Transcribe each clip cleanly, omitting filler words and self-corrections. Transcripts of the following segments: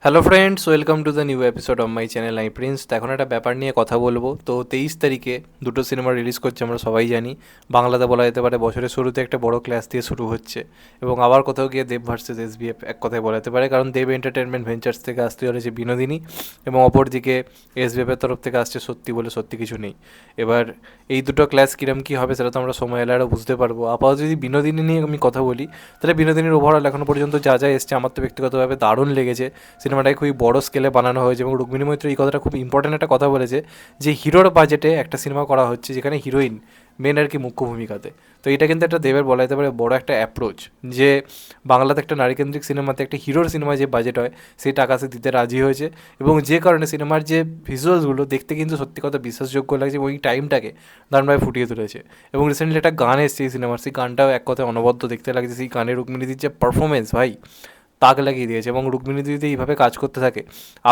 Hello friends, welcome to the new episode of my channel I Prince. এখন একটা ব্যাপার নিয়ে কথা বলবো। তো 23 তারিখে দুটো সিনেমা রিলিজ করছে, আমরা সবাই জানি। বাংলাতে বলা যেতে পারে বছরের শুরুতে একটা বড় ক্লাস দিয়ে শুরু হচ্ছে, এবং আবার কোথাও গিয়ে দেব ভার্সেস এসবিএফ এক কথায় বলা যেতে পারে, কারণ দেব এন্টারটেনমেন্ট ভেঞ্চার্স থেকে আসতে চলেছে বিনোদিনী, এবং অপরদিকে এসবিএফের তরফ থেকে আসছে সত্যি বলে সত্যি কিছু নেই। এবার এই দুটো ক্লাস কীরকম কী হবে সেটা তো আমরা সময় এলে আরও বুঝতে পারবো। আপাতত যদি বিনোদিনী নিয়ে আমি কথা বলি, তাহলে বিনোদিনীর ওভারঅল এখনও পর্যন্ত যা যা এসছে আমার তো ব্যক্তিগতভাবে দারুণ লেগেছে। সিনেমাটাকে খুবই বড় স্কেলে বানানো হয়েছে, এবং রুক্মিণী মৈত্র এই কথাটা খুব ইম্পর্ট্যান্ট একটা কথা বলেছে যে হিরোর বাজেটে একটা সিনেমা করা হচ্ছে যেখানে হিরোইন মেন আর কি মুখ্য ভূমিকাতে। তো এটা কিন্তু একটা দেবের বলা যেতে পারে বড় একটা অ্যাপ্রোচ, যে বাংলাতে একটা নারীকেন্দ্রিক সিনেমাতে একটা হিরোর সিনেমায় যে বাজেট হয় সেই টাকা সে দিতে রাজি হয়েছে, এবং যে কারণে সিনেমার যে ভিজুয়ালসগুলো দেখতে কিন্তু সত্যি কথা বিশ্বাসযোগ্য লাগছে, এবং এই টাইমটাকে দারুণভাবে ফুটিয়ে তুলেছে। এবং রিসেন্টলি একটা গান এসছে এই সিনেমার, সেই গানটাও এক কথায় অনবদ্য দেখতে লাগছে। সেই গানে রুক্মিণীদির যে পারফরমেন্স ভাই তাক লাগিয়ে দিয়েছে, এবং রুক্মিণী যদি এইভাবে কাজ করতে থাকে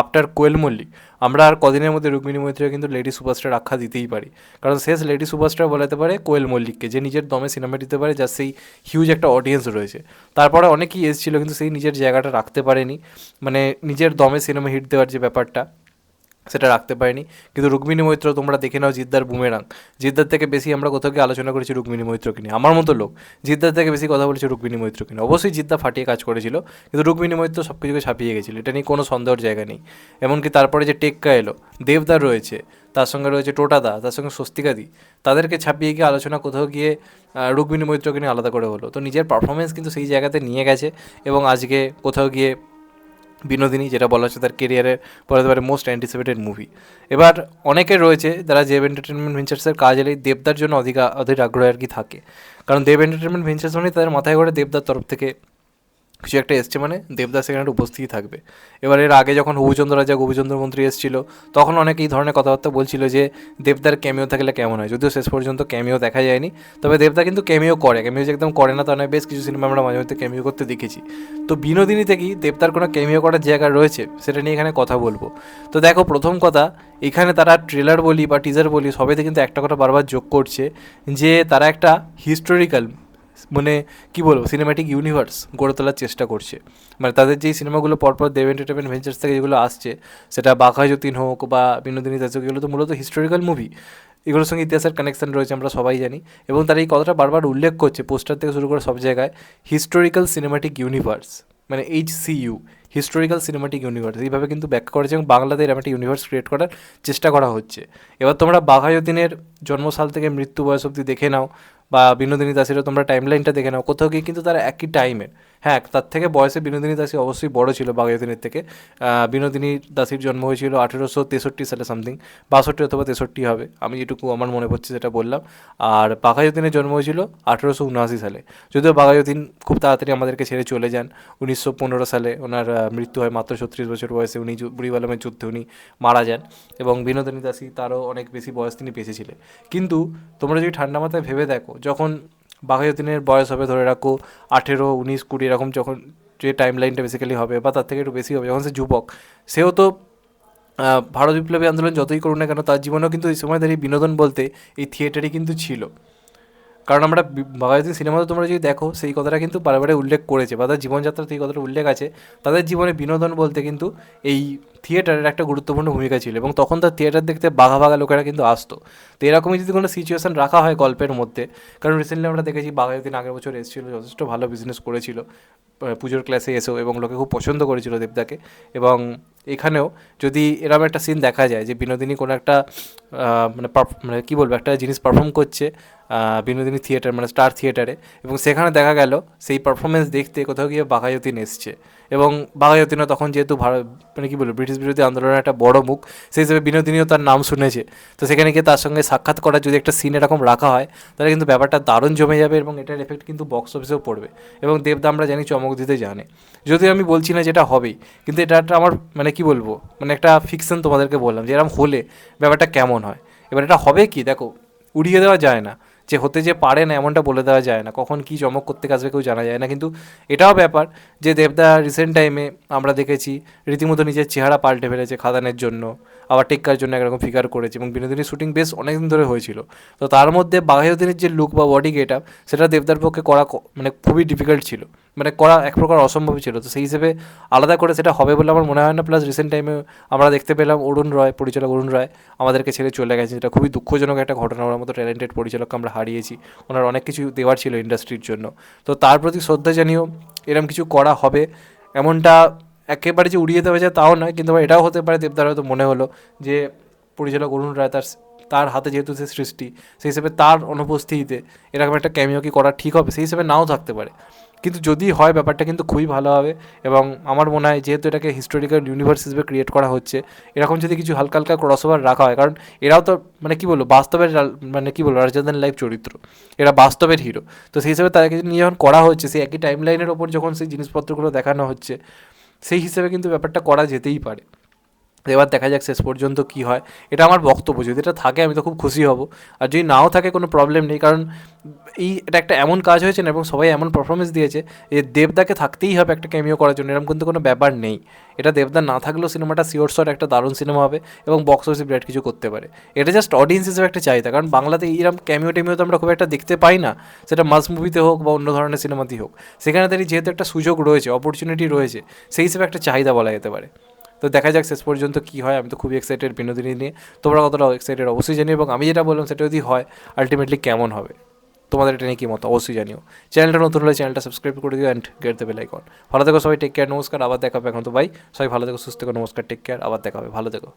আফটার কোয়েল মল্লিক, আমরা আর কদিনের মধ্যে রুক্মিণী মৈত্রীকে কিন্তু লেডি সুপারস্টার আখ্যা দিতেই পারি। কারণ শেষ লেডি সুপারস্টার বলাতে পারে কোয়েল মল্লিককে, যে নিজের দমে সিনেমা দিতে পারে, যার সেই হিউজ একটা অডিয়েন্স রয়েছে। তারপরে অনেকেই এসেছিলো কিন্তু সেই নিজের জায়গাটা রাখতে পারেনি, মানে নিজের দমে সিনেমা হিট দেওয়ার যে ব্যাপারটা সেটা রাখতে পারিনি। কিন্তু রুক্মিণী মৈত্র তোমরা দেখে নাও, জিদ্দার বুমেরাং, জিদ্দার থেকে বেশি আমরা কোথাও গিয়ে আলোচনা করেছি রুক্মিণী মৈত্রকে নিয়ে। আমার মতো লোক জিদ্দার থেকে বেশি কথা বলেছে রুক্মিণী মৈত্রকে নিয়ে। অবশ্যই জিদ্দা ফাটিয়ে কাজ করেছিল, কিন্তু রুক্মিণী মৈত্র সব কিছুকে ছাপিয়ে গেছিলো, এটা নিয়ে কোনো সন্দেহের জায়গা নেই। এমনকি তারপরে যে টেক্কা এলো, দেবদার রয়েছে, তার সঙ্গে রয়েছে টোটাদা, তার সঙ্গে স্বস্তিকাদি, তাদেরকে ছাপিয়ে গিয়ে আলোচনা কোথাও গিয়ে রুক্মিণী মৈত্রকে নিয়ে আলাদা করে হলো। তো নিজের পারফরমেন্স কিন্তু সেই জায়গাতে নিয়ে গেছে, এবং আজকে কোথাও গিয়ে বিনোদিনী, যেটা বলা হচ্ছে তার কেরিয়ারের বলতে পারে মোস্ট অ্যান্টিসিপেটেড মুভি। এবার অনেকে রয়েছে যারা দেব এন্টারটেনমেন্ট ভেঞ্চার্সের কাজ এলেই দেবদার জন্য অধিক আগ্রহ আর কি থাকে, কারণ দেব এন্টারটেনমেন্ট ভেঞ্চার্স মানে তাদের মাথায় করে দেবদার তরফ থেকে কিছু একটা এসছে, মানে দেবদাস সেখানে উপস্থিতই থাকবে। এবার এর আগে যখন হবুচন্দ্র রাজা গোপীচন্দ্র মন্ত্রী এসেছিল, তখন অনেকে এই ধরনের কথাবার্তা বলছিল যে দেবদার ক্যামিও থাকলে কেমন হয়, যদিও শেষ পর্যন্ত ক্যামিও দেখা যায়নি। তবে দেবদা কিন্তু ক্যামিও করে, ক্যামিও যে একদম করে না তা নয়, বেশ কিছু সিনেমা আমরা মাঝে মধ্যে ক্যামিও করতে দেখেছি। তো বিনোদিনী থেকেই দেবদার কোনো ক্যামিও করার জায়গা রয়েছে সেটা নিয়ে এখানে কথা বলবো। তো দেখো, প্রথম কথা, এখানে তারা ট্রেলার বলি বা টিজার বলি সবেতে কিন্তু একটা কথা বারবার যোগ করছে, যে তারা একটা হিস্টোরিক্যাল, মানে কী বলবো, সিনেম্যাটিক ইউনিভার্স গড়ে তোলার চেষ্টা করছে। মানে তাদের যেই সিনেমাগুলো পরপর দেব এন্টারটেনমেন্ট ভেঞ্চার্স থেকে যেগুলো আসছে, সেটা বাঘা যতীন হোক বা বিনোদিনী দাস, এগুলো তো মূলত হিস্টোরিক্যাল মুভি, এগুলোর সঙ্গে ইতিহাসের কানেকশন রয়েছে আমরা সবাই জানি। এবং তারা এই কথাটা বারবার উল্লেখ করছে পোস্টার থেকে শুরু করে সব জায়গায়, হিস্টোরিক্যাল সিনেম্যাটিক ইউনিভার্স, মানে HCU, হিস্টোরিক্যাল সিনেম্যাটিক ইউনিভার্স, এইভাবে কিন্তু ব্যাখ্যা করেছে, এবং বাংলাতে এরকম একটা ইউনিভার্স ক্রিয়েট করার চেষ্টা করা হচ্ছে। এবার তোমরা বাঘা যতীনের জন্মসাল থেকে মৃত্যু বয়স অবধি দেখে নাও, বা বিনোদিনী দাসেরও তোমরা টাইমলাইনটা দেখে নাও, কোথাও গিয়ে কিন্তু তারা একই টাইমের, হ্যাঁ তার থেকে বয়সে বিনোদিনী দাসী অবশ্যই বড় ছিল বাঘাযতীনের থেকে। বিনোদিনী দাসীর জন্ম হয়েছিল 1863 সালে সামথিং, 62 অথবা 63 হবে, আমি যেটুকু আমার মনে পড়ছে সেটা বললাম। আর বাঘাযতীনের জন্ম হয়েছিল 1879 সালে, যদিও বাঘাযতীন খুব তাড়াতাড়ি আমাদেরকে ছেড়ে চলে যান। 1915 সালে ওনার মৃত্যু হয়, মাত্র 36 বছর বয়সে উনি বুড়িবালামের যুদ্ধে উনি মারা যান, এবং বিনোদিনী দাসী তারও অনেক বেশি বয়স তিনি বেঁচেছিলেন। কিন্তু তোমরা যদি ঠান্ডা মাথায় ভেবে দেখো, যখন বাঘাযতীনের বয়স হবে ধরে রাখো 18, 19, 20 এরকম, যখন যে টাইম লাইনটা বেসিক্যালি হবে বা তার থেকে একটু বেশি হবে, যখন সে যুবক, সেও তো ভারত বিপ্লবী আন্দোলন যতই করুন না কেন তার জীবনেও কিন্তু এই সময় দাঁড়িয়ে বিনোদন বলতে এই থিয়েটারই কিন্তু ছিল। কারণ আমরা বাঘাযতীন সিনেমাতে তোমরা যদি দেখো, সেই কথাটা কিন্তু বারে উল্লেখ করেছে, বা তাদের জীবনযাত্রাতে এই কথাটা উল্লেখ আছে, তাদের জীবনে বিনোদন বলতে কিন্তু এই থিয়েটারের একটা গুরুত্বপূর্ণ ভূমিকা ছিল, এবং তখন তার থিয়েটার দেখতে বাঘা বাঘা লোকেরা কিন্তু আসতো। তো এরকমই যদি কোনো সিচুয়েশান রাখা হয় গল্পের মধ্যে, কারণ রিসেন্টলি আমরা দেখেছি বাঘাযতীন আগের বছর এসেছিলো, যথেষ্ট ভালো বিজনেস করেছিল পুজোর ক্লাসে এসেও, এবং লোকে খুব পছন্দ করেছিল দেবদাকে। এবং এখানেও যদি এরকম একটা সিন দেখা যায় যে বিনোদিনী কোনো একটা মানে কী বলবো, একটা জিনিস পারফর্ম করছে বিনোদিনী থিয়েটার, মানে স্টার থিয়েটারে, এবং সেখানে দেখা গেল সেই পারফরমেন্স দেখতে কোথাও গিয়ে বাঘাযতীন এসছে, এবং বাঘাযতীনও তখন যেহেতু মানে কী বলবো, ব্রিটিশ বিরোধী আন্দোলনের একটা বড় মুখ, সেই হিসেবে বিনোদিনীও তার নাম শুনেছে। তো সেখানে গিয়ে তার সঙ্গে সাক্ষাৎ করার যদি একটা সিন এরকম রাখা হয়, তাহলে কিন্তু ব্যাপারটা দারুণ জমে যাবে, এবং এটার এফেক্ট কিন্তু বক্স অফিসেও পড়বে, এবং দেবদা আমরা জানি চমক দিতে জানে। যদিও আমি বলছি না যেটা হবেই, কিন্তু এটা একটা আমার মানে কী বলবো, মানে একটা ফিকশন তোমাদেরকে বললাম যে এরকম হলে ব্যাপারটা কেমন হয়। এবার এটা হবে কি, দেখো, উড়িয়ে দেওয়া যায় না, যে হতে যে পারে না এমনটা বলে দেওয়া যায় না, কখন কী চমক করতে আসবে কেউ জানা যায় না। কিন্তু এটাও ব্যাপার যে দেবদা রিসেন্ট টাইমে আমরা দেখেছি রীতিমতো নিজের চেহারা পাল্টে ফেলেছে খাদানের জন্য, আবার টেক্কার জন্য একরকম ফিগার করেছে, এবং বিনোদিনীর শুটিং বেশ অনেকদিন ধরে হয়েছিল। তো তার মধ্যে বাঘাযতীনের যে লুক বা বডি গেট আপ, সেটা দেবদার পক্ষে করা মানে খুবই ডিফিকাল্ট ছিল, মানে করা এক প্রকার অসম্ভবই ছিল। তো সেই হিসেবে আলাদা করে সেটা হবে বলে আমার মনে হয় না। প্লাস রিসেন্ট টাইমে আমরা দেখতে পেলাম পরিচালক অরুণ রায় আমাদেরকে ছেড়ে চলে গেছে, যেটা খুবই দুঃখজনক একটা ঘটনা। ওনার মতো ট্যালেন্টেড পরিচালককে আমরা হারিয়েছি, ওনার অনেক কিছু দেওয়ার ছিল ইন্ডাস্ট্রির জন্য। তো তার প্রতি শ্রদ্ধা জানিও, এরম কিছু করা হবে এমনটা একেবারে যে উড়িয়ে দেওয়া যায় তাও নয়, কিন্তু আমার এটাও হতে পারে দেবদার হয়তো মনে হলো যে পরিচালক অরুণ রায় তার হাতে যেহেতু সে সৃষ্টি, সেই হিসেবে তার অনুপস্থিতিতে এরকম একটা ক্যামিও কি করা ঠিক হবে, সেই হিসেবে নাও থাকতে পারে। কিন্তু যদি হয় ব্যাপারটা কিন্তু খুবই ভালো হবে। এবং আমার মনে হয় যেহেতু এটাকে হিস্টোরিক্যাল ইউনিভার্স হিসেবে ক্রিয়েট করা হচ্ছে, এরকম যদি কিছু হালকা হালকা ক্রসওভার রাখা হয়, কারণ এরাও তো মানে কী বলবো বাস্তবের মানে কী বলবো লার্জার দ্যান লাইফ চরিত্র, এরা বাস্তবের হিরো। তো সেই হিসেবে তাদেরকে নিয়ে যখন করা হচ্ছে, সেই একই টাইম লাইনের ওপর যখন সেই জিনিসপত্রগুলো দেখানো হচ্ছে, সেই হিসেবে কিন্তু ব্যাপারটা করা যেতেই পারে। এবার দেখা যাক শেষ পর্যন্ত কী হয়। এটা আমার বক্তব্য, যদি এটা থাকে আমি তো খুব খুশি হব, আর যদি নাও থাকে কোনো প্রবলেম নেই, কারণ এটা একটা এমন কাজ হয়েছে না এবং সবাই এমন পারফরমেন্স দিয়েছে যে দেবদাকে থাকতেই হবে একটা ক্যামিও করার জন্য, এরকম কিন্তু কোনো ব্যাপার নেই। এটা দেবদা না থাকলেও সিনেমাটা শিওর শট একটা দারুণ সিনেমা হবে এবং বক্স অফিসে বিরাট কিছু করতে পারে। এটা জাস্ট অডিয়েন্স হিসেবে একটা চাহিদা, কারণ বাংলাতে এইরকম ক্যামিও টেমিও তো আমরা খুব একটা দেখতে পাই না, সেটা মাস মুভিতে হোক বা অন্য ধরনের সিনেমাতেই হোক। সেখানে তাদের যেহেতু একটা সুযোগ রয়েছে, অপরচুনিটি রয়েছে, সেই হিসেবে একটা চাহিদা বলা যেতে পারে। তো দেখা যাক শেষ পর্যন্ত কী হয়। আমি তো খুবই এক্সাইটেড বিনোদিনী নিয়ে, তোমরা কতটা এক্সাইটেড অবশ্যই জানিও, এবং আমি যেটা বললাম সেটা যদি হয় আলটিমেটলি কেমন হবে, তোমাদের এটা নিয়ে কী মত অবশ্যই জানিও। চ্যানেলটা নতুন হলে চ্যানেলটা সাবস্ক্রাইব করে দিও and get the bell icon. ভালো থেকো সবাই, টেক কেয়ার, নমস্কার, আবার দেখা হবে। এখন তো বাই, সবাই ভালো থেকো, সুস্থ থেকো, নমস্কার, টেক কেয়ার, আবার দেখা হবে, ভালো থেকো।